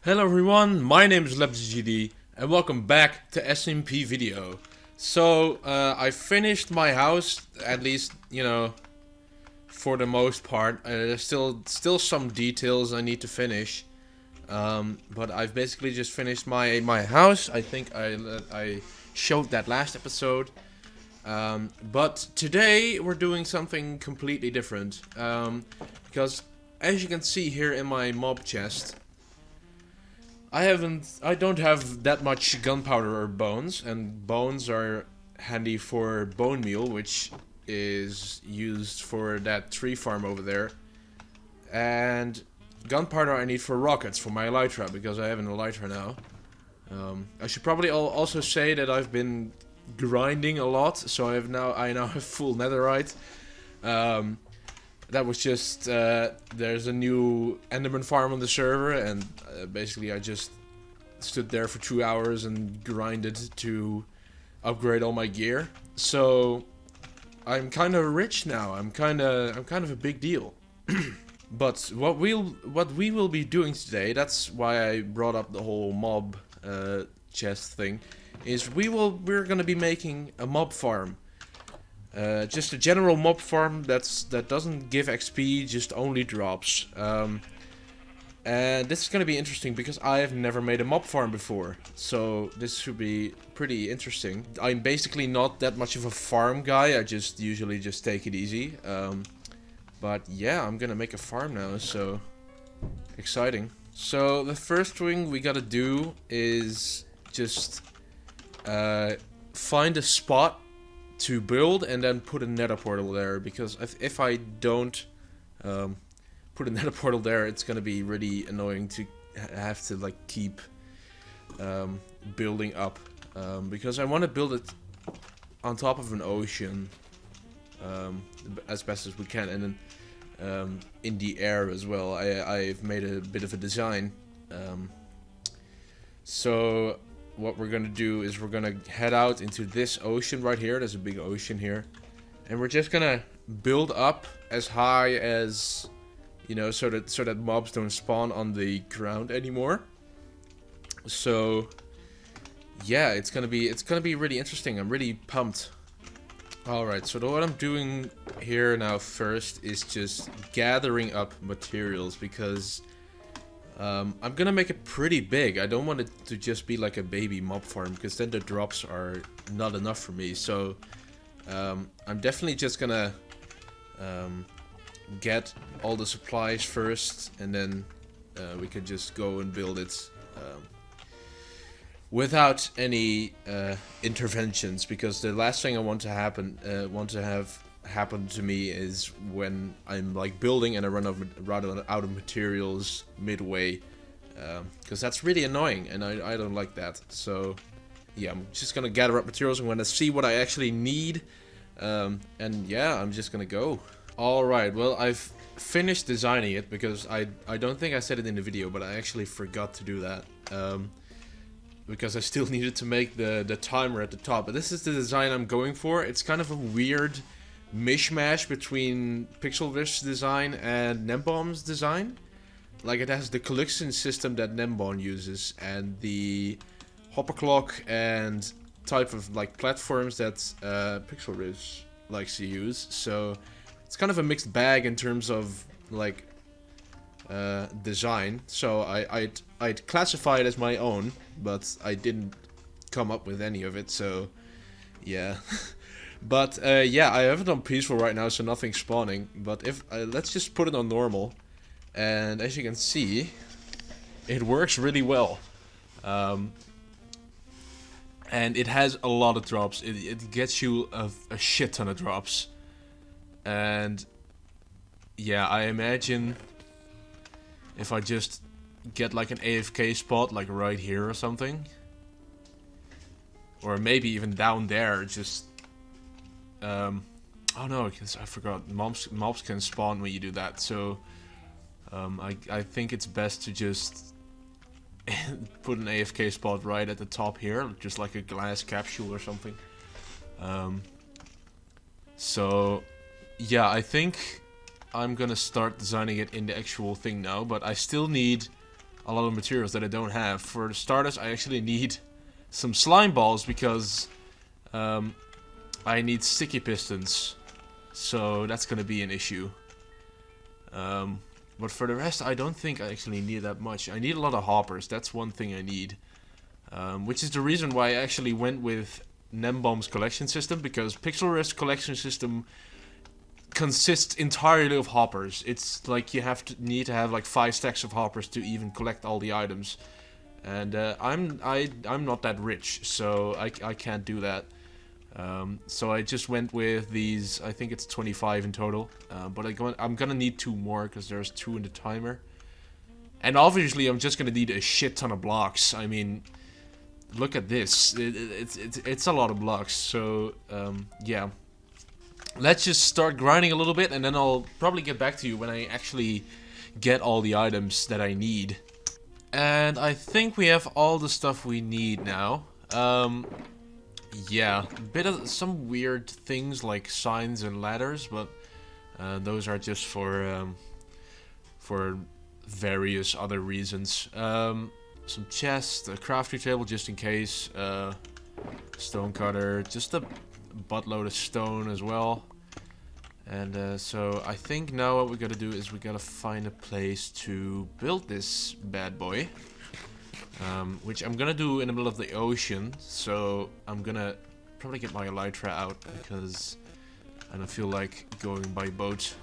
Hello everyone, my name is LabsGD and welcome back to SMPVideo. So, I finished my house, at least, for the most part. There's still some details I need to finish. But I've basically just finished my house. I think I showed that last episode. But today we're doing something completely different. Because as you can see here in my mob chest, I don't have that much gunpowder or bones, and bones are handy for bone meal, which is used for that tree farm over there. And gunpowder I need for rockets for my elytra, because I have an elytra now. I should probably also say that I've been grinding a lot, so I now have full netherite. That was just, there's a new Enderman farm on the server, and basically I just stood there for 2 hours and grinded to upgrade all my gear. So I'm kind of rich now. I'm kind of a big deal. But what we will be doing today, that's why I brought up the whole mob chest thing, is we're gonna be making a mob farm. Just a general mob farm that doesn't give XP, just only drops. And this is gonna be interesting because I have never made a mob farm before, so this should be pretty interesting. I'm basically not that much of a farm guy. I usually just take it easy. But yeah, I'm gonna make a farm now, so exciting. So the first thing we gotta do is just find a spot to build and then put a nether portal there, because if I don't put a nether portal there, it's gonna be really annoying to have to like keep building up, because I want to build it on top of an ocean as best as we can, and then in the air as well. I've made a bit of a design. So what we're gonna do is we're gonna head out into this ocean right here. There's a big ocean here, and we're just gonna build up as high as, so that mobs don't spawn on the ground anymore. So yeah, it's gonna be really interesting. I'm really pumped. Alright, so what I'm doing here now first is just gathering up materials, because I'm gonna make it pretty big. I don't want it to just be like a baby mob farm, because then the drops are not enough for me. So I'm definitely just gonna get all the supplies first, and then we can just go and build it without any interventions, because the last thing I want to have happen to me is when I'm like building and I run out of materials midway, because that's really annoying and I don't like that. So yeah, I'm just gonna gather up materials. I'm gonna see what I actually need, and yeah, I'm just gonna go. Alright, well, I've finished designing it, because I don't think I said it in the video, but I actually forgot to do that. Because I still needed to make the timer at the top. But this is the design I'm going for. It's kind of a weird mishmash between Pixelvish's design and Nembom's design. Like, it has the collection system that Nembom uses, and the hopper clock and type of like platforms that Pixelvish likes to use. So it's kind of a mixed bag in terms of like design. So I'd classify it as my own, but I didn't come up with any of it, so yeah. But yeah, I have it on peaceful right now, so nothing's spawning. But if let's just put it on normal, and as you can see, it works really well. And it has a lot of drops. It gets you a shit ton of drops. And yeah, I imagine if I just get like an AFK spot, like right here or something, or maybe even down there, just oh no, because I forgot, mobs can spawn when you do that. So I think it's best to just put an AFK spot right at the top here, just like a glass capsule or something. So yeah, I think I'm gonna start designing it in the actual thing now, but I still need a lot of materials that I don't have. For starters, I actually need some slime balls because I need sticky pistons. So that's gonna be an issue. But for the rest, I don't think I actually need that much. I need a lot of hoppers. That's one thing I need. Which is the reason why I actually went with Nembomb's collection system, because Pixel Rift's collection system consists entirely of hoppers. It's like you need to have like 5 stacks of hoppers to even collect all the items. And I'm not that rich, so I can't do that. So I just went with these. I think it's 25 in total, but I'm gonna need 2 more because there's 2 in the timer. And obviously I'm just gonna need a shit ton of blocks. I mean, look at this. It's a lot of blocks. So yeah, let's just start grinding a little bit, and then I'll probably get back to you when I actually get all the items that I need. And I think we have all the stuff we need now. Yeah, a bit of some weird things like signs and ladders, but those are just for various other reasons. Some chests, a crafting table just in case, stone cutter, just a buttload of stone as well. And so I think now what we gotta do is we gotta find a place to build this bad boy. Which I'm gonna do in the middle of the ocean, so I'm gonna probably get my elytra out because I don't feel like going by boat.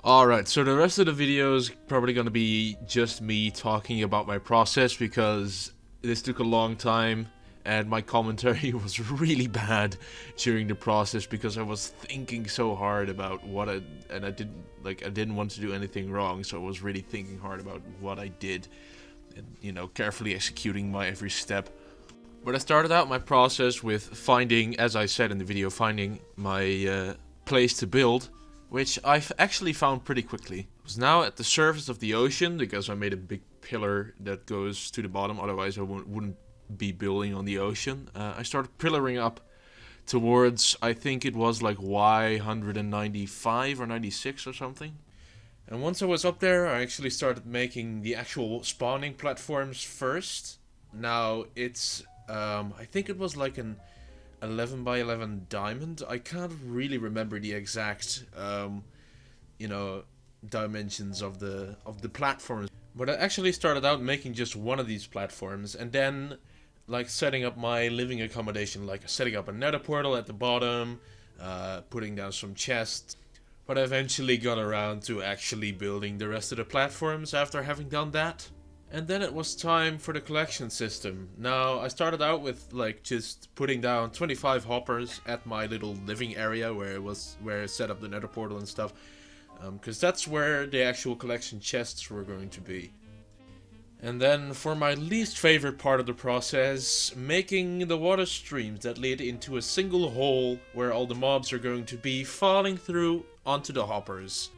Alright, so the rest of the video is probably gonna be just me talking about my process because this took a long time and my commentary was really bad during the process because I was thinking so hard about what I didn't want to do anything wrong, so I was really thinking hard about what I did and, you know, carefully executing my every step. But I started out my process with finding, as I said in the video, finding my place to build, which I've actually found pretty quickly. I was now at the surface of the ocean because I made a big pillar that goes to the bottom, otherwise I wouldn't be building on the ocean. I started pillaring up towards, I think it was like Y195 or 96 or something. And once I was up there, I actually started making the actual spawning platforms first. Now it's, I think it was like an 11 by 11 diamond. I can't really remember the exact, you know, dimensions of the platforms. But I actually started out making just one of these platforms, and then like setting up my living accommodation, like setting up a nether portal at the bottom, putting down some chests. But I eventually got around to actually building the rest of the platforms after having done that. And then it was time for the collection system. Now, I started out with like just putting down 25 hoppers at my little living area where I set up the nether portal and stuff. Because that's where the actual collection chests were going to be. And then for my least favorite part of the process, making the water streams that lead into a single hole where all the mobs are going to be falling through onto the hoppers.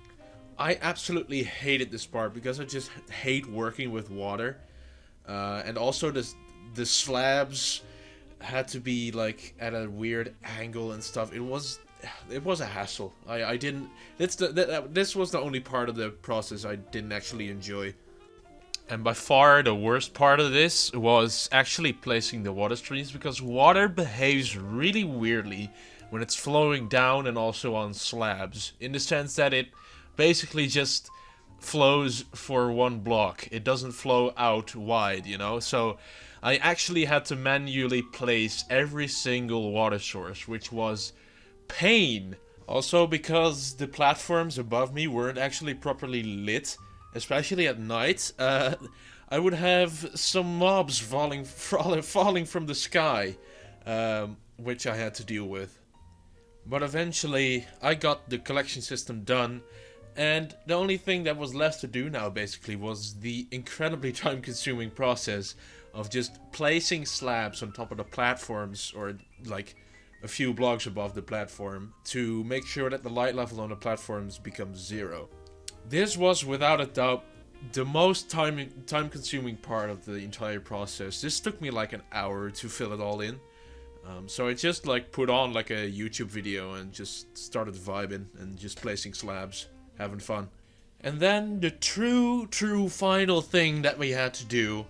I absolutely hated this part because I just hate working with water. And also the slabs had to be like at a weird angle and stuff. It was a hassle. I didn't. This was the only part of the process I didn't actually enjoy. And by far the worst part of this was actually placing the water streams, because water behaves really weirdly when it's flowing down and also on slabs, in the sense that it basically just flows for one block. It doesn't flow out wide, you know? So I actually had to manually place every single water source, which was pain. Also because the platforms above me weren't actually properly lit, especially at night, I would have some mobs falling from the sky, which I had to deal with. But eventually, I got the collection system done, and the only thing that was left to do now, basically, was the incredibly time-consuming process of just placing slabs on top of the platforms, or like a few blocks above the platform, to make sure that the light level on the platforms becomes 0. This was without a doubt the most time-consuming part of the entire process. This took me like an hour to fill it all in. So I just like put on like a YouTube video and just started vibing and just placing slabs, having fun. And then the true final thing that we had to do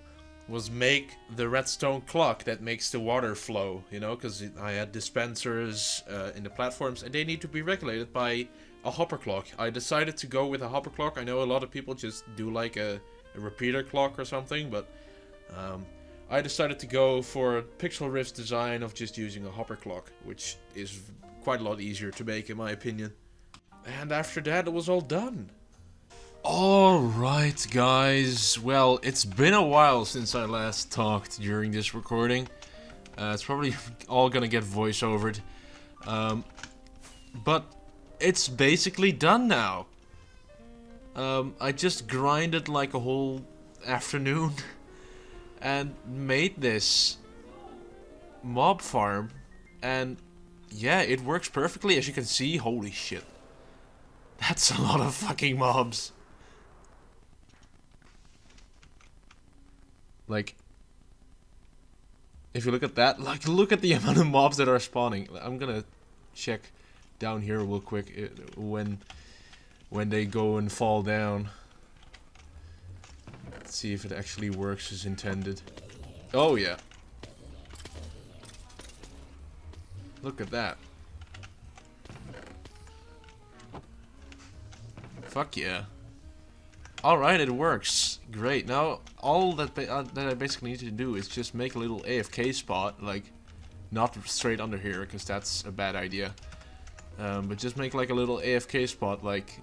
was make the redstone clock that makes the water flow, you know, because I had dispensers in the platforms and they need to be regulated by a hopper clock. I decided to go with a hopper clock. I know a lot of people just do like a repeater clock or something, but I decided to go for a Pixel Riff's design of just using a hopper clock, which is quite a lot easier to make in my opinion. And after that it was all done. Alright guys, well, it's been a while since I last talked during this recording. It's probably all gonna get voice-overed. But it's basically done now. I just grinded like a whole afternoon and made this mob farm. And yeah, it works perfectly, as you can see. Holy shit. That's a lot of fucking mobs. Like, if you look at that, like, look at the amount of mobs that are spawning. I'm gonna check down here real quick when they go and fall down. Let's see if it actually works as intended. Oh yeah. Look at that. Fuck yeah. Alright, it works. Great. Now, all that I basically need to do is just make a little AFK spot, like, not straight under here, because that's a bad idea. But just make like a little AFK spot, like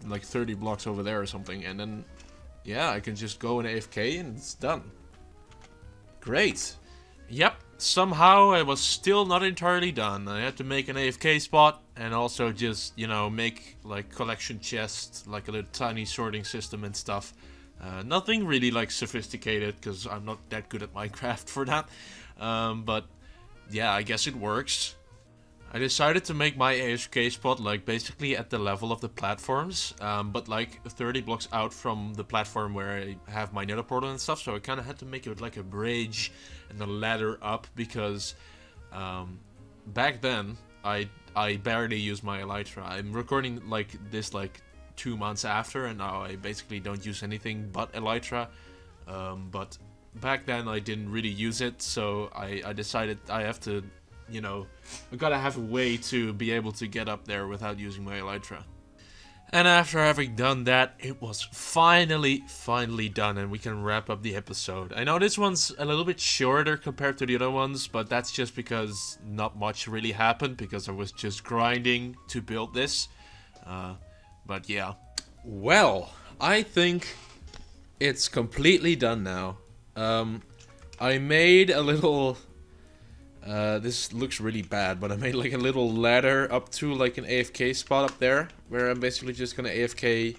30 blocks over there or something, and then, yeah, I can just go in AFK and it's done. Great. Yep. Somehow I was still not entirely done. I had to make an AFK spot and also just, you know, make like collection chests, like a little tiny sorting system and stuff. Nothing really like sophisticated because I'm not that good at Minecraft for that. But yeah, I guess it works. I decided to make my AFK spot like basically at the level of the platforms, but like 30 blocks out from the platform where I have my nether portal and stuff, so I kind of had to make it like a bridge and a ladder up because back then I barely used my elytra. I'm recording like this like 2 months after, and now I basically don't use anything but elytra, but back then I didn't really use it, so I decided I have to, you know, I gotta have a way to be able to get up there without using my elytra. And after having done that, it was finally done, and we can wrap up the episode. I know this one's a little bit shorter compared to the other ones, but that's just because not much really happened, because I was just grinding to build this. But yeah. Well, I think it's completely done now. I made a little... this looks really bad, but I made like a little ladder up to like an AFK spot up there, where I'm basically just gonna AFK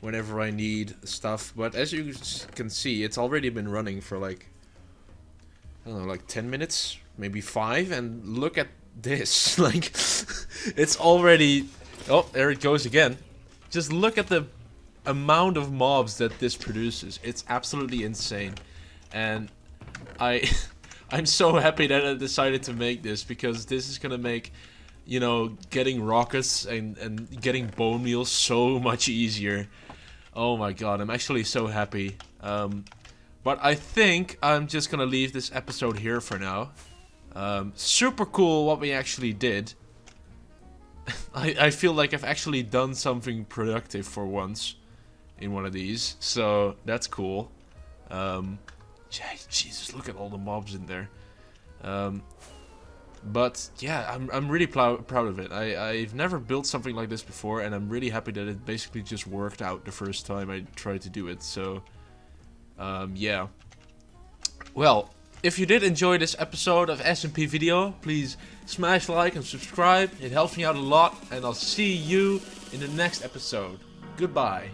whenever I need stuff. But as you can see, it's already been running for like, I don't know, like 10 minutes, maybe 5, and look at this. Like, it's already... Oh, there it goes again. Just look at the amount of mobs that this produces. It's absolutely insane. And I'm so happy that I decided to make this, because this is gonna make, you know, getting rockets and getting bone meal so much easier. Oh my god, I'm actually so happy. But I think I'm just gonna leave this episode here for now. Super cool what we actually did. I feel like I've actually done something productive for once in one of these, so that's cool. Jesus, look at all the mobs in there. But yeah, I'm really proud of it. I've never built something like this before, and I'm really happy that it basically just worked out the first time I tried to do it. So yeah. Well, if you did enjoy this episode of SMPVideo, please smash like and subscribe. It helps me out a lot, and I'll see you in the next episode. Goodbye.